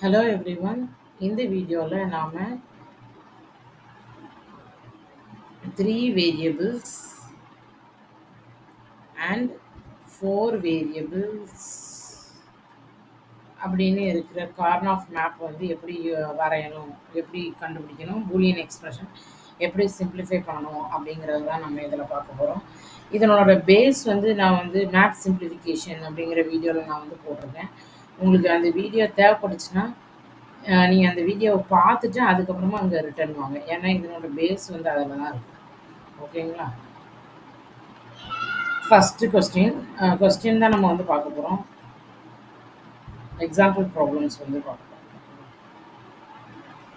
Hello everyone. இந்த வீடியோல நாம 3 variables and 4 variables அப்படின்னு இருக்கிற கார்னாஃப் மேப் வந்து எப்படி வரையணும், எப்படி கண்டுபிடிக்கணும், பூலியன் எக்ஸ்பிரஷன் எப்படி சிம்பிளிஃபை பண்ணணும் அப்படிங்கிறது தான் நம்ம இதில் பார்க்க போகிறோம். இதனோட பேஸ் வந்து நான் வந்து மேப் சிம்பிளிஃபிகேஷன் அப்படிங்கிற வீடியோவில் நான் வந்து போட்டிருக்கேன். உங்களுக்கு அந்த வீடியோ தேவைப்பட்டுச்சுன்னா நீங்கள் அந்த வீடியோவை பார்த்துட்டு அதுக்கப்புறமா அங்கே ரிட்டர்ன் வாங்க. ஏன்னா இதனோட பேஸ் வந்து அதில் தான் இருக்குது. ஓகேங்களா? ஃபஸ்ட்டு கொஸ்டின் தான் நம்ம வந்து பார்க்க போகிறோம். எக்ஸாம்பிள் ப்ராப்ளம்ஸ் வந்து பார்க்க போகிறோம்.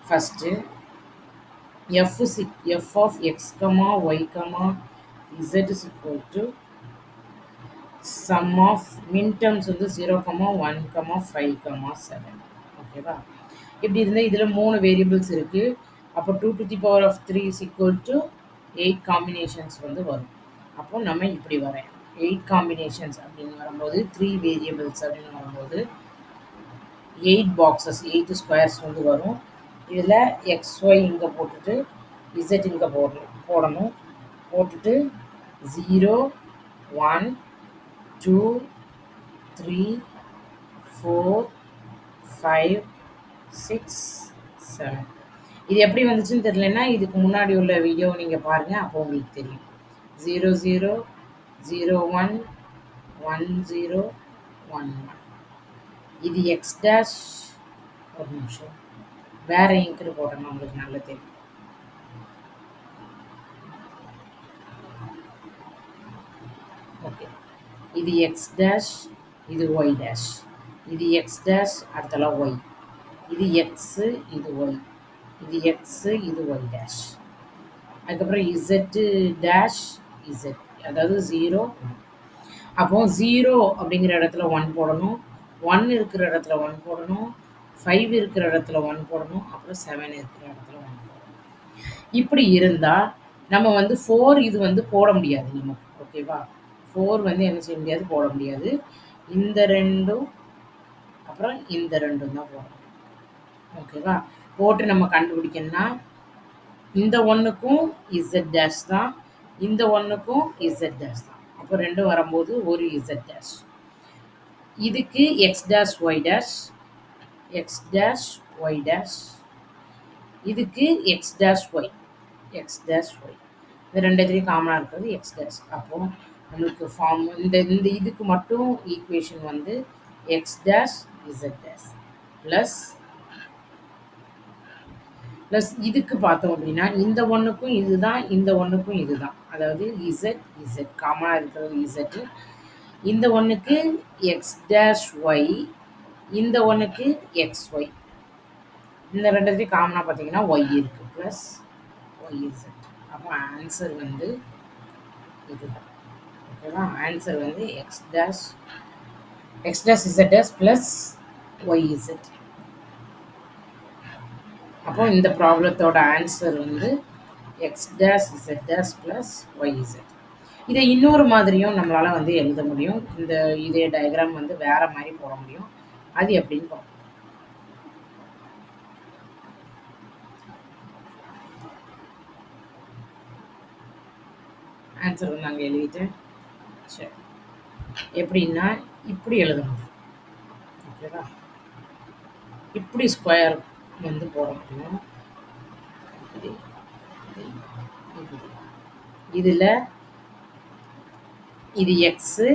First f of x, y, z is equal to sum of min terms வந்து 0, 1, 5, 7. ஓகேவா? இப்படி இருந்தால் இதில் 3 வேரியபிள்ஸ் இருக்குது. அப்போ 2 to the power of 3 is equal to 8 combinations வந்து வரும். அப்போ நம்ம இப்படி வரையணும். 8 காம்பினேஷன்ஸ் அப்படின்னு வரும்போது 3 வேரியபிள்ஸ் அப்படின்னு வரும்போது 8 பாக்ஸஸ் 8 ஸ்கொயர்ஸ் வந்து வரும். இதில் XY இங்கே போட்டுட்டு Z இங்கே போடணும். போட்டுட்டு 0, 1, 2, 3, 4, 5, 6, 7. இது எப்படி வந்துச்சுன்னு தெரியலன்னா இதுக்கு முன்னாடி உள்ள வீடியோ நீங்கள் பாருங்கள், அப்போ உங்களுக்கு தெரியும். 0, 0, 0, 1, 1, 0, 1, 1. இது எக்ஸ் டேஷ். ஒரு நிமிஷம், வேற இங்கு போட்டோம்னா உங்களுக்கு நல்லா தெரியும். ஓகே, இது எக்ஸ் டேஷ், இது ஒய் டேஷ். இது எக்ஸ் டேஷ், அடுத்தல ஒய். இது எக்ஸு, இது ஒய். இது எக்ஸு, இது ஒய் டேஷ். அதுக்கப்புறம் இசட்டு டேஷ், இசட், அதாவது 0. அப்போ 0 அப்படிங்கிற இடத்துல 1 போடணும், 1 இருக்கிற இடத்துல 1 போடணும், 5 இருக்கிற இடத்துல 1 போடணும், அப்புறம் 7 இருக்கிற இடத்துல 1 போடணும். இப்படி இருந்தால் நம்ம வந்து 4 இது வந்து போட முடியாது நமக்கு. ஓகேவா? 4 வந்து என்ன செய்ய முடியாது, போட முடியாது. இந்த ரெண்டும் அப்புறம் இந்த ரெண்டும் தான் போடணும். ஓகேவா? போட்டு நம்ம கண்டுபிடிக்கணும்னா இந்த ஒன்றுக்கும் இசட் டேஷ் தான், இந்த ஒன்றுக்கும் இசட் டேஷ் தான். அப்போ ரெண்டும் வரும்போது ஒரு இசட் டேஷ். இதுக்கு X dash Y dash, X dash Y dash. இதுக்கு X dash Y, X dash Y. இந்த ரெண்டுத்துலேயும் காமனாக இருக்கிறது எக்ஸ் டேஷ். அப்போது நம்மளுக்கு ஃபார்ம் இந்த இந்த இதுக்கு மட்டும் ஈக்குவேஷன் வந்து X dash Z dash plus plus இதுக்கு பார்த்தோம் அப்படின்னா இந்த ஒன்றுக்கும் இதுதான், இந்த ஒன்றுக்கும் இதுதான். அதாவது இசட் இசட் காமனாக இருக்கிறது இசட்டு. இந்த ஒன்றுக்கு எக்ஸ் டேஷ் ஒய், இந்த ஒன்றுக்கு எக்ஸ் ஒய். இந்த ரெண்டுத்தையும் காமனாக பார்த்தீங்கன்னா ஒய் இருக்குது ப்ளஸ் ஒய் இசட். அப்போ ஆன்சர் வந்து இதுதான். ஓகேவா? ஆன்சர் வந்து X dash Z dash plus Y Z. அப்போ இந்த ப்ராப்ளத்தோட ஆன்சர் வந்து X dash Z dash plus Y Z. இதை இன்னொரு மாதிரியும் நம்மளால் வந்து எழுத முடியும். இதே டயக்ராம் வந்து வேறு மாதிரி போட முடியும். அது எப்படின்னு பார்ப்போம். ஆன்சர் வந்து அங்கே எழுதிட்டேன். சரி, எப்படின்னா இப்படி எழுதணும். ஓகேவா? இப்படி ஸ்கொயர் வந்து போட முடியும். இதில் இது எக்ஸு,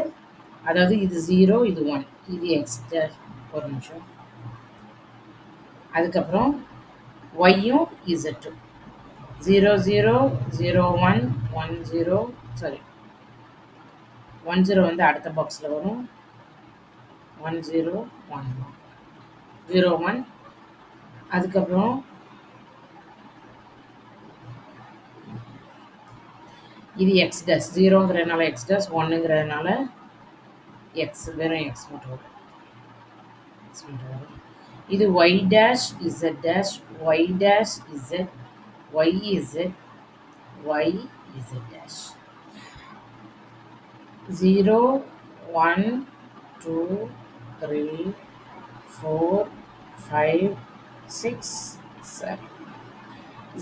அதாவது இது 0, இது 1, இது எக்ஸ் டேஷ். ஒரு நிமிஷம். அதுக்கப்புறம் ஒய்யும் இசட்டும் 0, 0, 0, 1, 1, 0, சாரி 1, 0 வந்து அடுத்த பாக்ஸில் வரும். 1, 0, 1, 0, 1. அதுக்கப்புறம் இது எக்ஸ் டேஷ், 0ங்கிறதுனால எக்ஸ் டேஷ், 1ங்கிறதுனால எக்ஸ், வெறும் எக்ஸ் மட்டும் வரும். இது Y dash Z dash, Y dash Z, Y Z, Y Z dash. 0, 1, 2, 3, 4, 5 6 7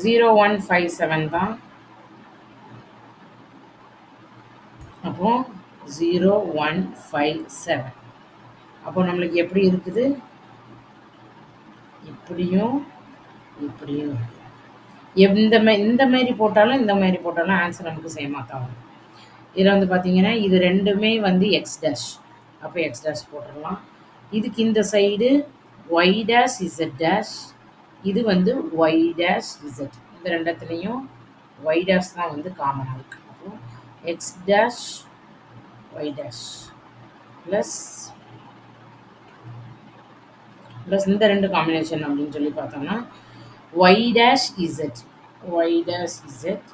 0157 தான். அப்போ 0157. அப்போ நம்மளுக்கு எப்படி இருக்குது? இப்படியும் இப்படியும் இருக்கு. இந்த மாதிரி போட்டாலும் இந்த மாதிரி போட்டாலும் ஆன்சர் நமக்கு சேமாக தான் வரும். இதில் வந்து பார்த்தீங்கன்னா இது ரெண்டுமே வந்து எக்ஸ் டேஷ். அப்போ எக்ஸ் டேஷ் போட்டுடலாம். இதுக்கு இந்த side Y dash Z dash, இது வந்து ஒய் டேஷ் இசட். இந்த ரெண்டத்துலேயும் ஒய் டேஷ் தான் வந்து காமனாக இருக்குது. அப்போ X dash Y dash plus plus இந்த ரெண்டு காம்பினேஷன் அப்படின்னு சொல்லி பார்த்தோம்னா y dash Z, y dash z,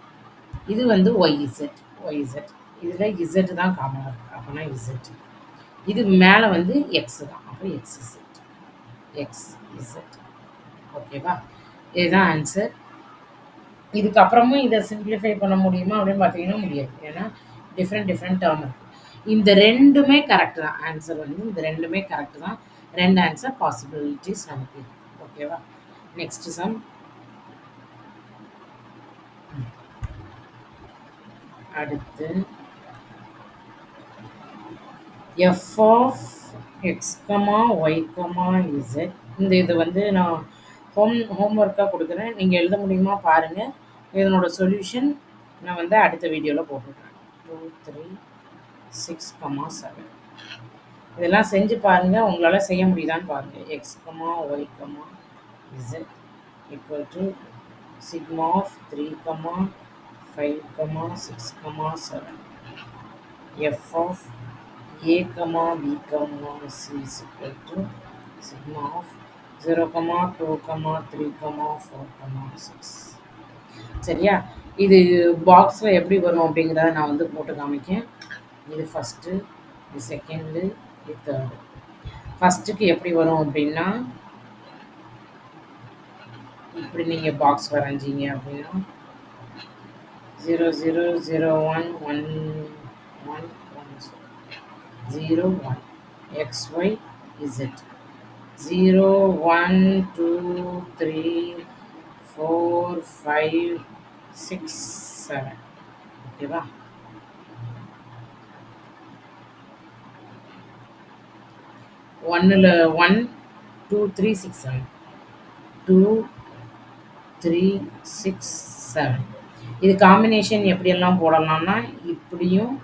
இது வந்து ஒய் இசட், ஒய் இசட். இதில் இசட் தான் காமனாக இருக்குது. அப்போனா இசட். இது மேலே வந்து எக்ஸ் தான். அப்போ எக்ஸ் இசட், எக்ஸ் இசட். ஓகேவா? இதுதான் ஆன்சர். இதுக்கப்புறமும் இதை சிம்பிளிஃபை பண்ண முடியுமா அப்படின்னு பார்த்தீங்கன்னா முடியாது. ஏன்னா டிஃப்ரெண்ட் டேர்ம் இருக்குது. இந்த ரெண்டுமே கரெக்ட் தான். ஆன்சர் வந்து இந்த ரெண்டுமே கரெக்ட் தான். ரெண்டு ஆன்சர் பாசிபிலிட்டிஸ் நமக்கு இருக்கு. ஓகேவா? Next sum. அடுத்து F of X comma Y comma Z. இது வந்து நான் ஹோம்ஒர்க்காக கொடுக்குறேன். நீங்கள் எழுத முடியுமா பாருங்கள். இதனோட சொல்யூஷன் நான் வந்து அடுத்த வீடியோவில் போட்டுருக்கேன். 2 3 6 7. இதெல்லாம் செஞ்சு பாருங்கள். உங்களால் செய்ய முடியுதான்னு பாருங்கள். X comma Y comma z equal to sigma of 3 5 6 7. F of a, b, c is equal to sigma of 0, 2, 3, 4, 6. சரியா? இது பாக்ஸில் எப்படி வரும் அப்படிங்கிறத நான் வந்து போட்டு காமிக்கேன். இது ஃபஸ்ட்டு, இது செகண்டு, இது தேர்டு. ஃபஸ்ட்டுக்கு எப்படி வரும் அப்படின்னா இப்படி நீங்கள் பாக்ஸ் வரைஞ்சிங்க அப்படின்னா 0 0 0 1 1 1 0 1 x y z 0 1 2 3 4 5 6 7. ஓகேவா? ஒன்னில் 1 2 3 6 7 2 3 6 7. இது காம்பினேஷன் எப்படியெல்லாம் போடலாம்னா இப்படியும்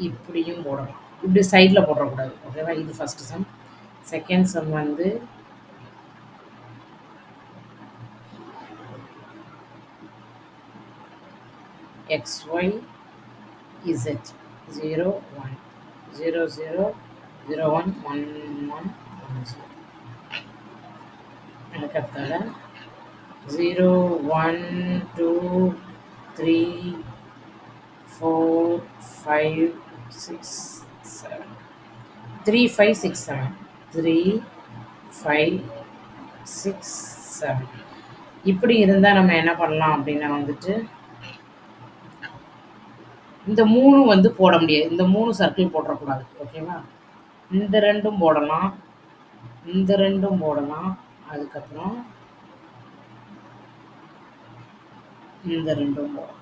இப்படியும் போடலாம். இப்படி சைடில் போடக்கூடாது. ஓகேவா? இது ஃபஸ்ட்டு சம். செகண்ட் சம் வந்து xy z 0 1 0 0 0 1 1 1 1 0. அதுக்கத்தால 0 1 2 3 4 5 6 7 3 5 6 7 3 5 6 7. இப்படி இருந்தால் நம்ம என்ன பண்ணலாம் அப்படின்னா வந்துட்டு இந்த 3 வந்து போட முடியாது. இந்த 3 சர்க்கிள் போடக்கூடாது. ஓகேவா? இந்த ரெண்டும் போடலாம், இந்த ரெண்டும் போடலாம், அதுக்கப்புறம் இந்த ரெண்டும் போடலாம்.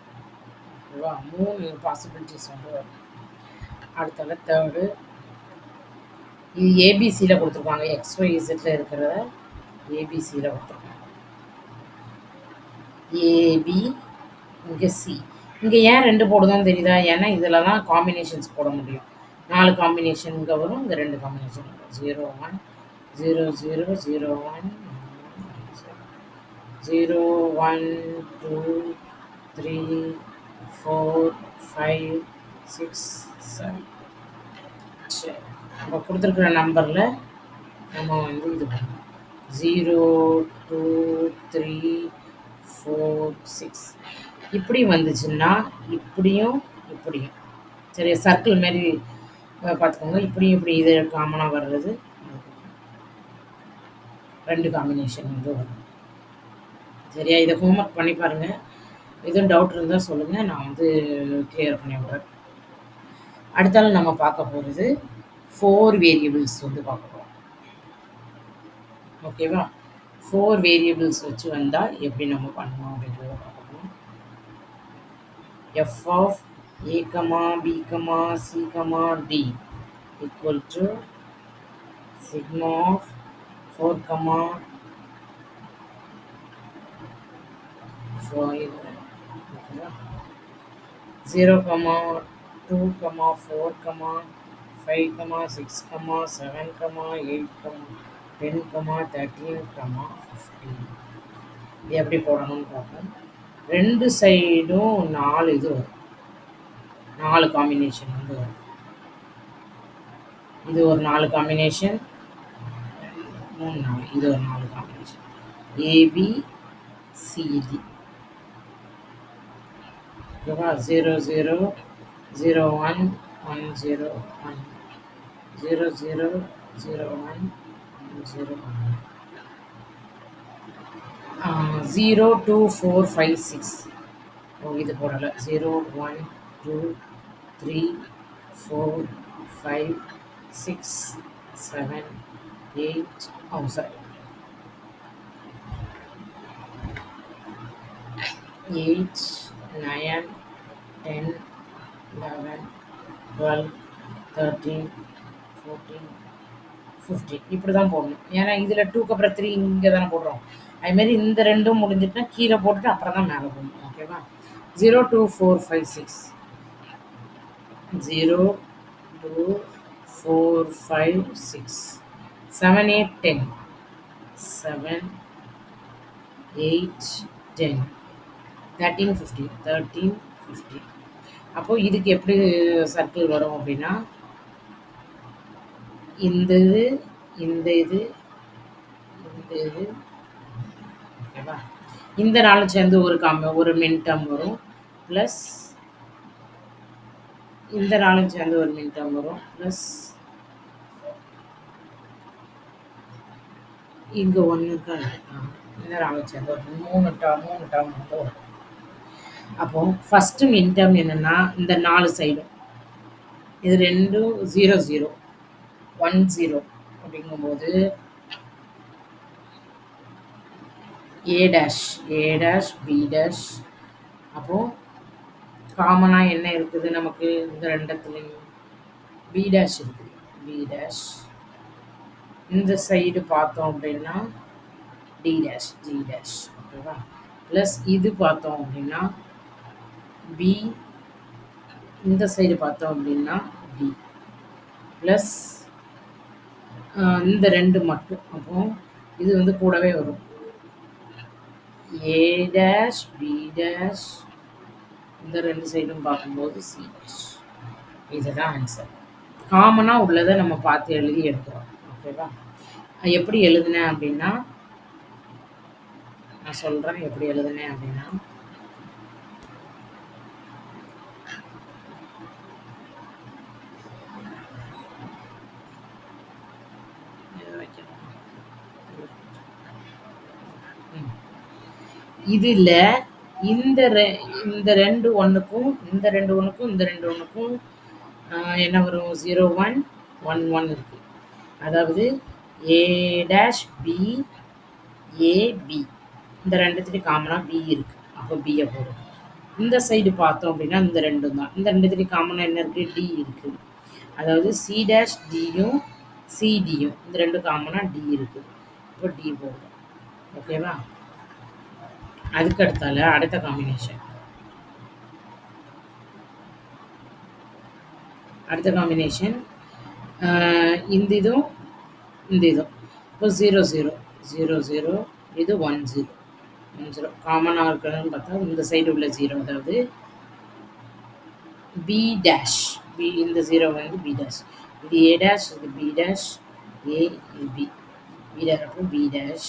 ஓகேவா? 3 பாசிபிலிட்டிஸ் வந்து வரும். அடுத்தது தேர்டு, இது ஏபிசியில் கொடுத்துருக்காங்க. XYZல இருக்கிறத ஏபிசியில் கொடுத்துருக்காங்க. ஏபி, இங்கே சி. இங்கே ஏன் 2 போடுதான்னு தெரியுதா? ஏன்னா இதில் தான் காம்பினேஷன்ஸ் போட முடியும். 4 காம்பினேஷன் இங்கே வரும், இங்கே 2 காம்பினேஷன் வரும். 0 1 0 0 0 1 0 1 2 3 4 5 6 7. சரி, நம்ம கொடுத்துருக்குற நம்பரில் நம்ம வந்து இது பண்ணணும். 0 2 3 4 6 இப்படி வந்துச்சுன்னா இப்படியும் இப்படியும் சரி சர்க்கிள் மாரி பார்த்துக்கோங்க. இப்படியும் இப்படி இது காமனாக வர்றது 2 காம்பினேஷன் வந்து வரும். சரியா? இதை ஹோம்ஒர்க் பண்ணி பாருங்கள். எதுவும் டவுட் இருந்தால் சொல்லுங்கள், நான் வந்து கிளியர் பண்ணி விட்றேன். அடுத்தாலும் நம்ம பார்க்க போகிறது 4 வேரியபிள்ஸ் வந்து பார்க்க போகிறோம். ஓகேவா? 4 வேரியபிள்ஸ் வச்சு வந்தா எப்படி நம்ம பண்ணணும் அப்படின்றத பார்க்கணும். f of a, b, c, d equal to sigma of 4, 5, ஓகேவா? 0, 2, 4, 5, 6, 7, 8, 10, 13, 15. இது எப்படி போடணும்னு பார்ப்போம். ரெண்டு சைடும் 4 இது வரும், 4 காம்பினேஷன் வந்து வரும். இது ஒரு 4 காம்பினேஷன், 3, 4, இது ஒரு 4 காம்பினேஷன், ஏபி சிடி. ஓகேவா? 0, 0, 0, 1, 1, 0, 1, 0, 0, 0, 1, 1, 0, 1. 0, 2, 4, 5, 6. இது போடலை. 0, 1, 2, 3, 4, 5, 6, 7, 8. Sorry. 8, 9, 10, 11, 12, 13, 14, 15. இப்படி தான் போடணும். ஏன்னா இதில் 2க்கு அப்புறம் 3 இங்கே தானே போடுறோம். அதுமாரி இந்த ரெண்டும் முடிஞ்சிட்டுனா கீழே போட்டுட்டு அப்புறம் தான் மேலே போடணும். ஓகேவா? 0, 2, 4, 5, 6. 0, 2, 4, 5, 6. 7, 8, 10. 7, 8, 10. 13, 15. 13, 15. அப்போ இதுக்கு எப்படி சர்க்கிள் வரும் அப்படின்னா, இந்த இது, இந்த இது, இந்த இது, ஓகேவா? இந்த நாளும் சேர்ந்து ஒரு மின்டம் வரும், ப்ளஸ் இந்த நாளும் சேர்ந்து ஒரு மின்டம் வரும், ப்ளஸ் இங்கே ஒன்று இருக்கா, இந்த நாளும் சேர்ந்து ஒரு 3 டேர்ம் வந்து வரும். அப்போ ஃபஸ்ட்டு மின்டம் என்னென்னா இந்த 4 சைடும், இது ரெண்டும் 0, 0, 1, 0 அப்படிங்கும்போது A dash, B dash. அப்போ காமனாக என்ன இருக்குது நமக்கு இந்த ரெண்டத்துலையும்? B dash இருக்குது. B dash. இந்த சைடு பார்த்தோம் அப்படின்னா D dash, G dash. ஓகேவா? ப்ளஸ் இது பார்த்தோம் அப்படின்னா B. இந்த சைடு பார்த்தோம் அப்படின்னா D. ப்ளஸ் இந்த ரெண்டு மட்டும். அப்போ இது வந்து கூடவே வரும். A dash, B dash, இந்த ரெண்டு சைடும் பார்க்கும்போது C dash. இதுதான் ஆன்சர். காமனாக உள்ளதை நம்ம பார்த்து எழுதி எடுக்கிறோம். ஓகேவா? எப்படி எழுதுனேன் அப்படின்னா, நான் சொல்கிறேன் எப்படி எழுதுனேன் அப்படின்னா, இதில் இந்த ரெண்டு ஒன்றுக்கும் இந்த ரெண்டு ஒன்றுக்கும் என்ன வரும்? 0, 1, 1, 1 இருக்கு. அதாவது A dash B, A, B. இந்த ரெண்டுத்துலேயும் காமனாக B இருக்கு. அப்போ பியை போடும். இந்த சைடு பார்த்தோம் அப்படின்னா இந்த ரெண்டும் தான். இந்த ரெண்டுத்துலேயும் காமனாக என்ன இருக்குது? D இருக்குது. அதாவது C dash Dயும் CDயும் இந்த ரெண்டு காமனாக D இருக்குது. இப்போ D போடும். ஓகேவா? அதுக்கு அடுத்த காம்பினேஷன். இந்த இதுவும் இப்போ 0, 0, 0, 0, இது 1, 0, 1, 0. காமனாக இருக்கிறதுன்னு பார்த்தா இந்த சைடு உள்ள 0, அதாவது B dash, B, இந்த 0 வந்து B dash, இது A dash, இது B dash, A, இது B, B dash, அப்போ B dash.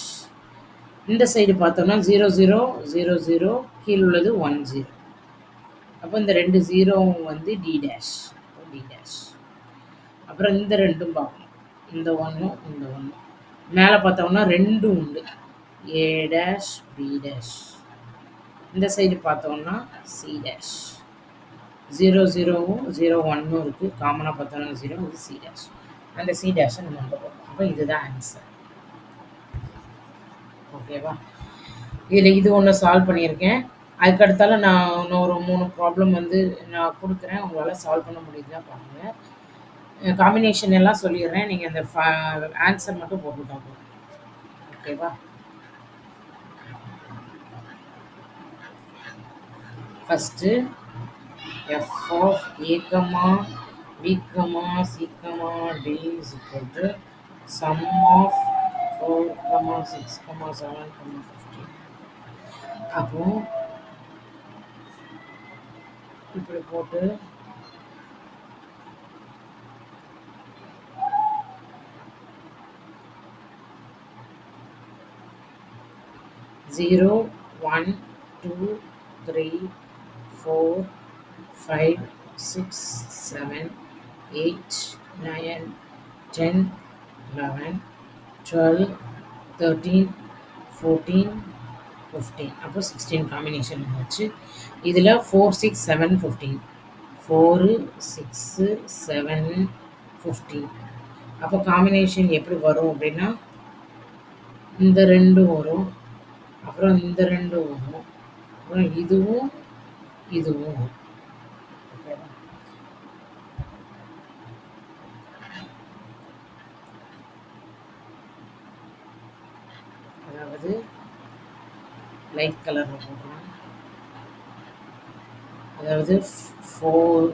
இந்த சைடு பார்த்தோம்னா 0, 0, 0, 0, கீழே உள்ளது 1, 0. அப்போ இந்த ரெண்டு 0வும் வந்து D dash, D dash. அப்புறம் இந்த ரெண்டும் பார்க்கணும், இந்த ஒன்றும் இந்த ஒன்றும். மேலே பார்த்தோம்னா ரெண்டும் உண்டு, A dash, B dash. இந்த சைடு பார்த்தோம்னா C dash. 0, 0வும் 0, 1ம் இருக்குது. காமனாக பார்த்தோம்னா 0, இது C dash. அந்த C dash நம்ம அங்கே போடுறோம். அப்போ இதுதான் ஆன்சர். ஓகேவா? இதில இது ஒண்ணு சால்வ் பண்ணியிருக்கேன். அதுக்கடுத்தால நான் இன்னும் ஒரு 3 ப்ராப்ளம் வந்து நான் குடுக்குறேன். உங்களால சால்வ் பண்ண முடியுதா பாருங்க. காம்பினேஷன் எல்லாம் சொல்லிர்றேன். நீங்க அந்த ஆன்ஸர் மட்டும் போட்டுட்டா போதும். ஓகேவா? First f of a, b, c, d is equal to sum of 4, 6, 7, 15. அப்போ இப்படி போட்டு 0, 1, 2, 3, 4, 5, 6, 7, 8, 9, 10, 11, 12, 13, 14, 15. அப்போ 16 காம்பினேஷன் வந்துச்சு. இதில் 4, 6, 7, 15. 4, 6, 7, 15. அப்போ காம்பினேஷன் எப்படி வரும் அப்படின்னா, இந்த 2 வரும், அப்புறம் இந்த 2 வரும், அப்புறம் இதுவும் இதுவும் வரும். ஓகேவா? அதாவது லைட் கலரில் போடுறேன். அதாவது 4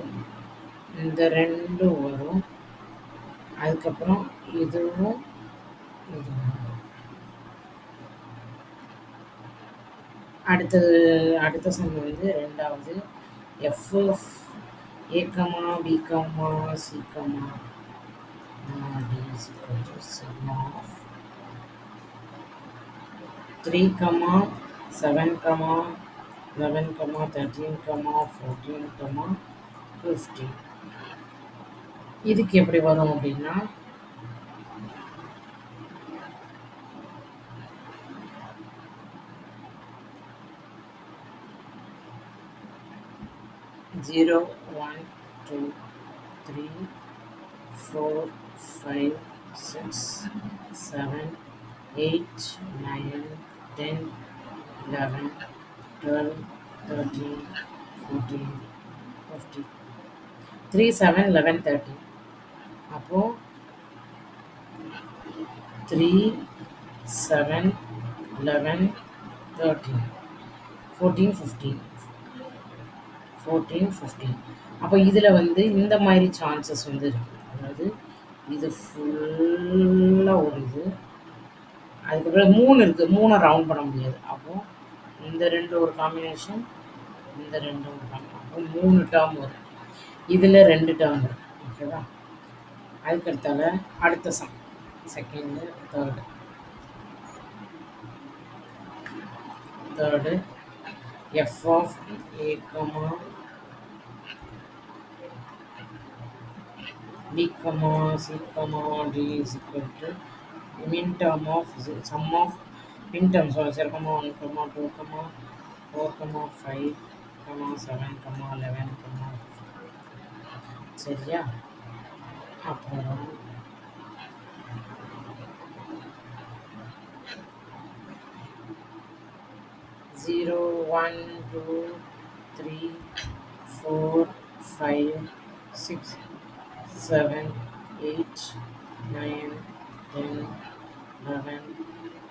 இந்த 2 வரும், அதுக்கப்புறம் இதுவும் இதுவும். அடுத்த சம் வந்து ரெண்டாவது f of a, b, c, d is equal to sum of 3, 7, 11, 13, 14, 15. இதுக்கு எப்படி வரும் அப்படின்னா, ஜீரோ, 1, 2, 3, 4, 5, 6, 7, 8, 9, 10, 11, 12, 13, 14, 15. 3, 7, 11, 13. அப்போ 3, 7, 11, 13, 14, 15. 14, 15. அப்போ இதில் வந்து இந்த மாதிரி சான்சஸ் வந்து இருக்கு. அதாவது இது ஃபுல்லாக ஒரு இது, அதுக்கப்புறம் 3 இருக்கு. 3 ரவுண்ட் பண்ண முடியாது. அப்போ இந்த 2 ஒரு காம்பினேஷன், இந்த 2 ஒரு காம்பினேஷன். அப்போ 3 டேர்ம் வரும். இதில் 2 டேர்ம் வரும். ஓகேவா? அதுக்கடுத்தால அடுத்த sum second, third f of a, B, C, D is equal to min term of sum of min terms of 0, 1, 2, 4, 5, 7, 11, சரியா? அப்புறம் 0, 1, 2, 3, 4, 5, 6, 7, 8, 9, 10, 11,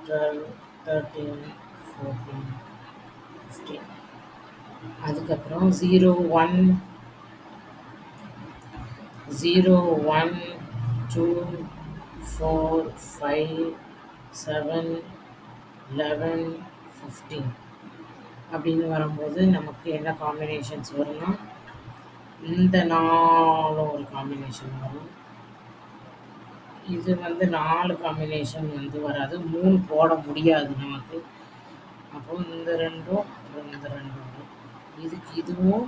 12, 13, 14, 15. அதுக்கப்புறம் 0, 1, 2, 4, 5, 7, 11, 15 அப்படின்னு வரும்போது நமக்கு என்ன காம்பினேஷன்ஸ் வரும்னா, இந்த 4 ஒரு காம்பினேஷன் வரும். இது வந்து 4 காம்பினேஷன் வந்து வராது. 3 போட முடியாது நமக்கு. அப்போ இந்த 2ம் அப்புறம் இந்த 2 வரும். இதுக்கு இதுவும்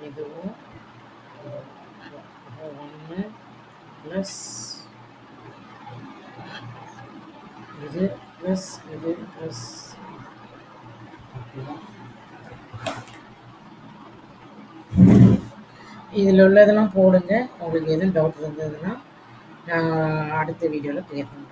இதுவும் அப்போ 1 ப்ளஸ் இது ப்ளஸ் இது ப்ளஸ் ஓகேவா? இதில் உள்ளதெல்லாம் போடுங்க. உங்களுக்கு எதுவும் டவுட் இருந்ததுன்னா, நான் அடுத்த வீடியோவில் கிளியர் பண்ணுறேன்.